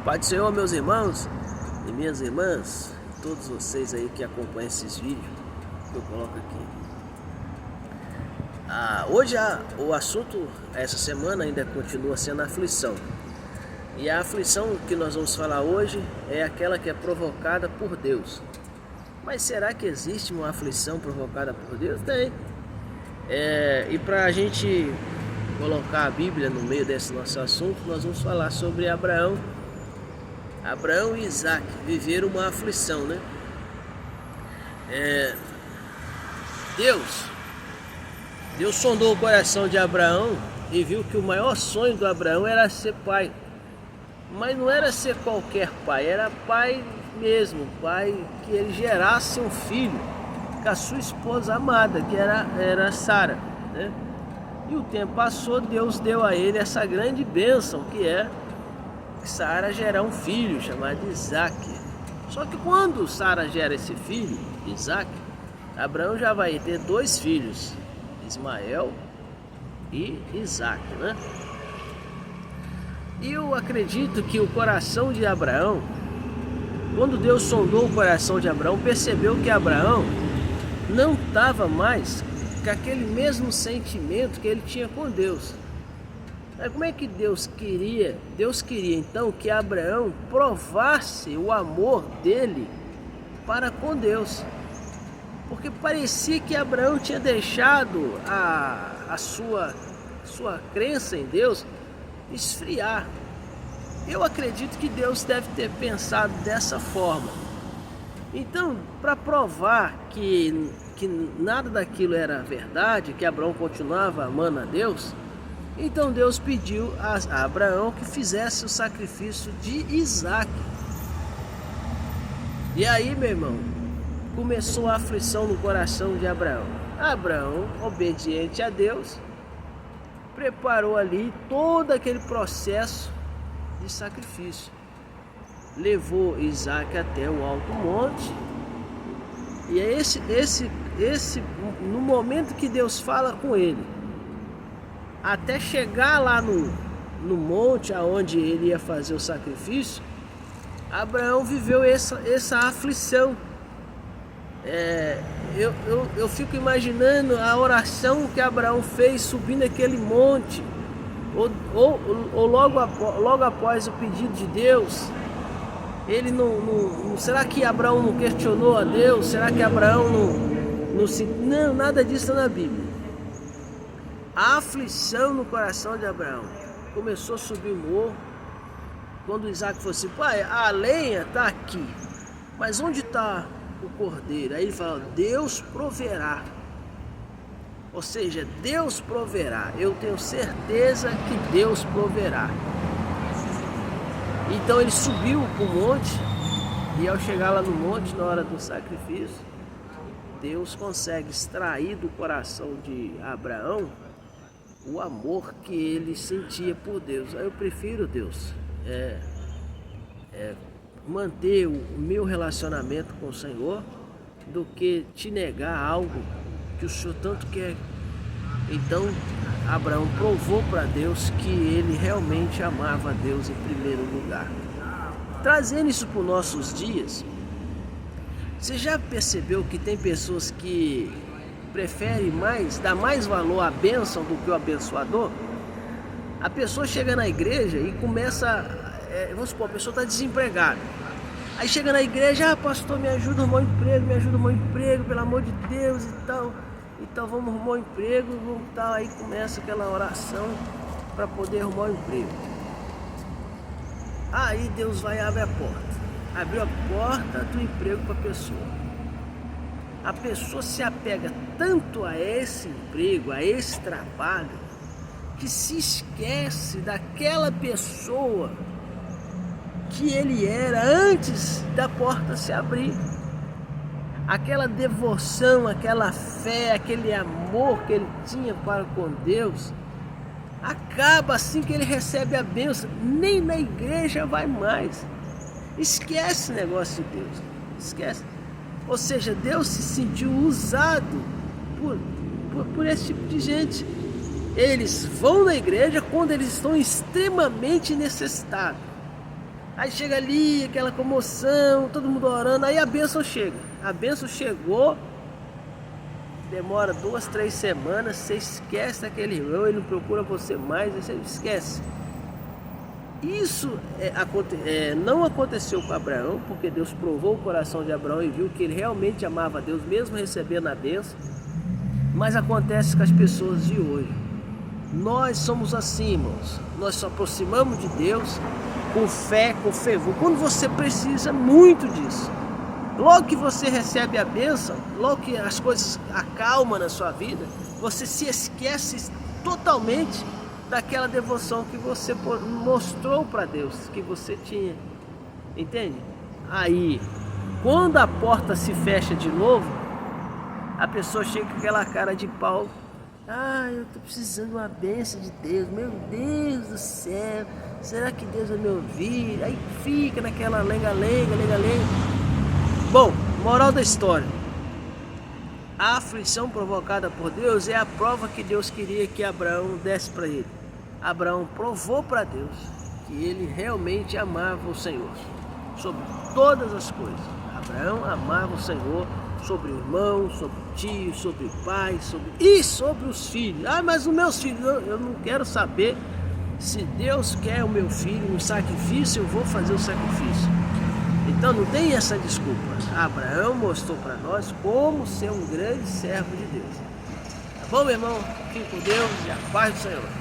Pai do Senhor, meus irmãos e minhas irmãs, todos vocês aí que acompanham esses vídeos que eu coloco aqui. Hoje o assunto essa semana ainda continua sendo a aflição. E a aflição que nós vamos falar hoje é aquela que é provocada por Deus. Mas será que existe uma aflição provocada por Deus? Tem. E para a gente colocar a Bíblia no meio desse nosso assunto, nós vamos falar sobre Abraão e Isaac viveram uma aflição, né? Deus sondou o coração de Abraão e viu que o maior sonho do Abraão era ser pai. Mas não era ser qualquer pai, era pai mesmo, pai que ele gerasse um filho com a sua esposa amada, que era Sara, né? E o tempo passou, Deus deu a ele essa grande bênção que é Sara gerar um filho chamado Isaac. Só que quando Sara gera esse filho, Isaac, Abraão já vai ter dois filhos, Ismael e Isaac, né? E eu acredito que o coração de Abraão, quando Deus sondou o coração de Abraão, percebeu que Abraão não estava mais com aquele mesmo sentimento que ele tinha com Deus. Mas como é que Deus queria? Deus queria então que Abraão provasse o amor dele para com Deus. Porque parecia que Abraão tinha deixado a sua crença em Deus esfriar. Eu acredito que Deus deve ter pensado dessa forma. Então, para provar que nada daquilo era verdade, que Abraão continuava amando a Deus, então Deus pediu a Abraão que fizesse o sacrifício de Isaac. E aí, meu irmão, começou a aflição no coração de Abraão. Abraão, obediente a Deus, preparou ali todo aquele processo de sacrifício. Levou Isaac até o alto monte. E é no momento que Deus fala com ele, até chegar lá no monte aonde ele ia fazer o sacrifício, Abraão viveu essa aflição. Eu fico imaginando a oração que Abraão fez subindo aquele monte, ou logo após o pedido de Deus. Ele será que Abraão não questionou a Deus? Será que Abraão não, nada disso está na Bíblia. A aflição no coração de Abraão começou a subir o morro. Quando Isaac falou assim: pai, a lenha está aqui, mas onde está o cordeiro? Aí ele fala: Deus proverá. Ou seja, Deus proverá. Eu tenho certeza que Deus proverá. Então ele subiu para o monte, e ao chegar lá no monte, na hora do sacrifício, Deus consegue extrair do coração de Abraão o amor que ele sentia por Deus. Eu prefiro, Deus, manter o meu relacionamento com o Senhor do que te negar algo que o Senhor tanto quer. Então Abraão provou para Deus que ele realmente amava a Deus em primeiro lugar. Trazendo isso para os nossos dias, você já percebeu que tem pessoas que preferem dar mais valor à bênção do que o abençoador? A pessoa chega na igreja e começa, vamos supor, a pessoa está desempregada. Aí chega na igreja: pastor, me ajuda a arrumar um emprego, pelo amor de Deus e tal. Então vamos arrumar um emprego, aí começa aquela oração para poder arrumar um emprego. Aí Deus vai e abre a porta. Abriu a porta do emprego para a pessoa. A pessoa se apega tanto a esse emprego, a esse trabalho, que se esquece daquela pessoa que ele era antes da porta se abrir. Aquela devoção, aquela fé, aquele amor que ele tinha para com Deus, acaba assim que ele recebe a bênção. Nem na igreja vai mais. Esquece o negócio de Deus. Esquece. Ou seja, Deus se sentiu usado por esse tipo de gente. Eles vão na igreja quando eles estão extremamente necessitados. Aí chega ali, aquela comoção, todo mundo orando, aí a bênção chega. A bênção chegou, demora 2, 3 semanas, você esquece daquele irmão, ele não procura você mais, você esquece. Isso não aconteceu com Abraão, porque Deus provou o coração de Abraão e viu que ele realmente amava a Deus, mesmo recebendo a bênção. Mas acontece com as pessoas de hoje. Nós somos assim, irmãos. Nós nos aproximamos de Deus com fé, com fervor, quando você precisa muito disso. Logo que você recebe a bênção, logo que as coisas acalmam na sua vida, você se esquece totalmente daquela devoção que você mostrou para Deus, que você tinha. Entende? Aí, quando a porta se fecha de novo, a pessoa chega com aquela cara de pau. Ah, eu tô precisando de uma bênção de Deus, meu Deus do céu, será que Deus vai me ouvir? Aí fica naquela lenga-lenga. Bom, moral da história: a aflição provocada por Deus é a prova que Deus queria que Abraão desse para ele. Abraão provou para Deus que ele realmente amava o Senhor sobre todas as coisas. Abraão amava o Senhor sobre o irmão, sobre o tio, sobre o pai, sobre os filhos. Ah, mas os meus filhos, eu não quero saber. Se Deus quer o meu filho um sacrifício, eu vou fazer o sacrifício. Então não tem essa desculpa. Abraão mostrou para nós como ser um grande servo de Deus. Tá bom, meu irmão? Fique com Deus e a paz do Senhor.